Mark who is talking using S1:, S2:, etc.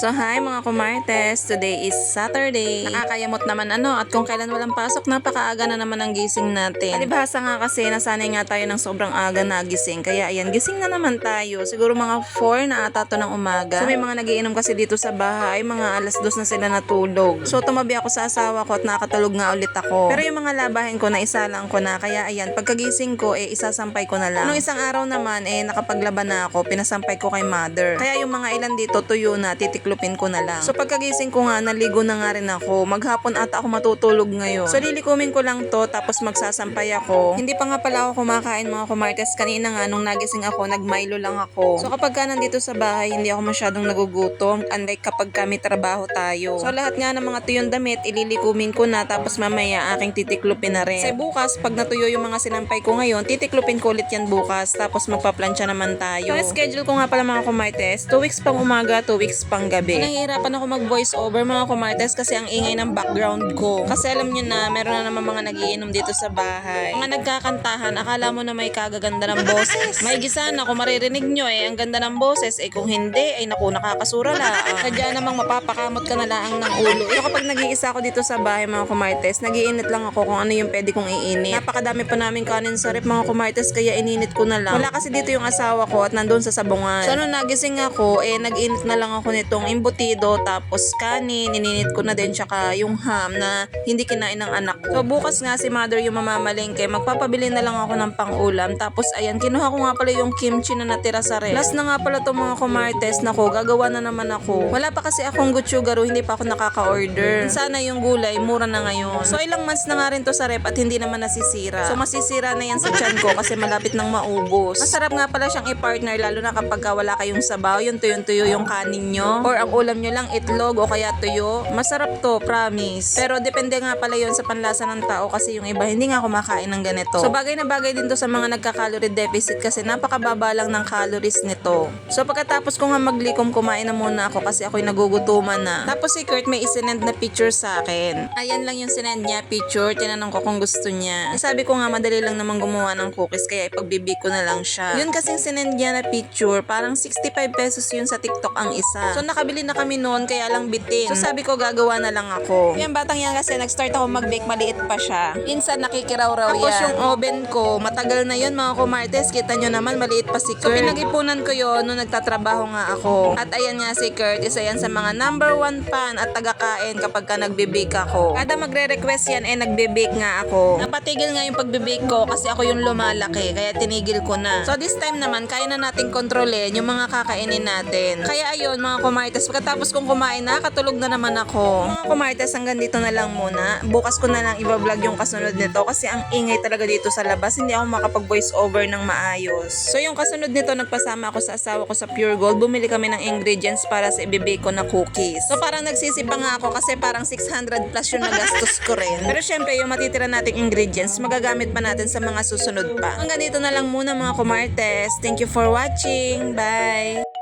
S1: So hi mga kumartes, today is Saturday. Nakakayamot naman at kung kailan walang pasok, napakaaga na naman ang gising natin. Palibhasa nga kasi nasanay nga tayo ng sobrang aga na gising. Kaya ayan, gising na naman tayo. Siguro mga 4 na ata to ng umaga. So may mga nagiinom kasi dito sa bahay, mga alas 2 na sila natulog. So tumabi ako sa asawa ko at nakatulog nga ulit ako. Pero yung mga labahin ko na isalang ko na. Kaya ayan, pagkagising ko isasampay ko na lang. Nung isang araw naman nakapaglaban na ako, pinasampay ko kay mother. Kaya yung mga ilan dito tuyo na, titiklupin ko na lang. So pagkagising ko nga, naligo na nga rin ako. Maghapon ata ako matutulog ngayon. So lilikumin ko lang to, tapos magsasampay ako. Hindi pa nga pala ako kumakain mga kumartes. Kanina nga nung nagising ako, nagmilo lang ako. So kapag ka nandito sa bahay, hindi ako masyadong nagugutom. Unlike kapag kami trabaho tayo. So lahat nga ng mga tuyong damit, ililikumin ko na, tapos mamaya aking titiklupin na rin. Kasi bukas, pag natuyo yung mga sinampay ko ngayon, titiklupin ko ulit yan bukas. Tapos magpaplansya naman tayo. So schedule ko nga pala mga kumartes, 2 weeks pang umaga, 2 weeks pang gabi. Nahihirapan ako mag voice over mga kumartes kasi ang ingay ng background ko. Kasi alam nyo na, meron na naman mga nagiinom dito sa bahay. Mga nagkakantahan, akala mo na may kagaganda ng boses. May gisa na kung maririnig nyo ang ganda ng boses. Kung hindi, naku, nakakasura la. Sadya namang mapapakamot ka na lang ng ulo. So kapag nag-iisa ako dito sa bahay mga kumartes, nag-iinit lang ako kung ano yung pwede kong iinit. Napakadami pa namin kanin sa rep mga kumartes, kaya ininit ko na lang. Wala kasi dito yung asawa ko at nandun sa sabungan. So nung nagising ako, nag-init na lang ako nitong imbutido, tapos kanin, ininit ko na din, tsaka yung ham na hindi kinain ng anak ko. So bukas nga si mother yung mamamalengke, magpapabili na lang ako ng pang-ulam. Tapos ayan, kinuha ko nga pala yung kimchi na natira sa ref. Last na nga pala itong mga kumartes, nako, gagawa na naman ako. Wala pa kasi akong gutsugaru, hindi pa ako nakaka-order. Sana yung gulay, mura na ngayon. So ilang months na nga rin to sa ref at hindi naman nasisira. So masisira na yan sa tiyan ko kasi malapit nang maubos. Masarap nga pala siyang i-partner, lalo na kapag wala kayong sabaw, yung tuyong-tuyo yung kanin nyo, or ang ulam nyo lang itlog o kaya tuyo. Masarap to, promise. Pero depende nga pala yon sa panlasa ng tao kasi yung iba hindi nga kumakain ng ganito. So bagay na bagay din to sa mga nagka-calorie deficit kasi napakababa lang ng calories nito. So pagkatapos ko nga maglikom, kumain na muna ako kasi ako'y nagugutuman na. Tapos si Kurt may isinend na picture sa akin. Ayan lang yung sinend niya, picture. Tinanong ko kung gusto niya. Sabi ko nga madali lang naman gumawa ng cookies kaya ipagbibig ko na lang siya. Yun kasing sinend niya na picture, parang 65 pesos yun sa TikTok ang isa. So nakabili na kami noon kaya lang bitin. So sabi ko gagawa na lang ako. Yung batang yan kasi nag-start ako mag-bake, maliit pa siya. Minsan nakikiraw-raw yan. Tapos yung oven ko, matagal na yun mga kumartes. Kita nyo naman, maliit pa si Kurt. So pinag-ipunan ko yun nung nagtatrabaho nga ako. At ayan nga si Kurt, isa yan sa mga #1 fan at taga-kain kapag ka nagbe-bake ako. Kada magre-request yan nagbe-bake nga ako. Napatigil nga yung pagbe-bake ko kasi ako yung lumalaki, kaya tinigil ko na. So this time naman, kaya na nating kontrolin yung mga kakainin natin. Kaya ayun mga kumartes, pagkatapos kong kumain na, katulog na naman ako. Mga kumartes, hanggang dito na lang muna. Bukas ko na lang i-vlog yung kasunod nito kasi ang ingay talaga dito sa labas. Hindi ako makapag-voice over ng maayos. So yung kasunod nito, nagpasama ako sa asawa ko sa Pure Gold. Bumili kami ng ingredients para sa ibibake ko na cookies. So parang nagsisipa nga ako kasi parang 600 plus yung nagastos ko rin. Pero syempre yung matitira nating ingredients, magagamit pa natin sa mga susunod pa. Hanggang dito na lang muna mga kumartes. Thank you for watching. Bye!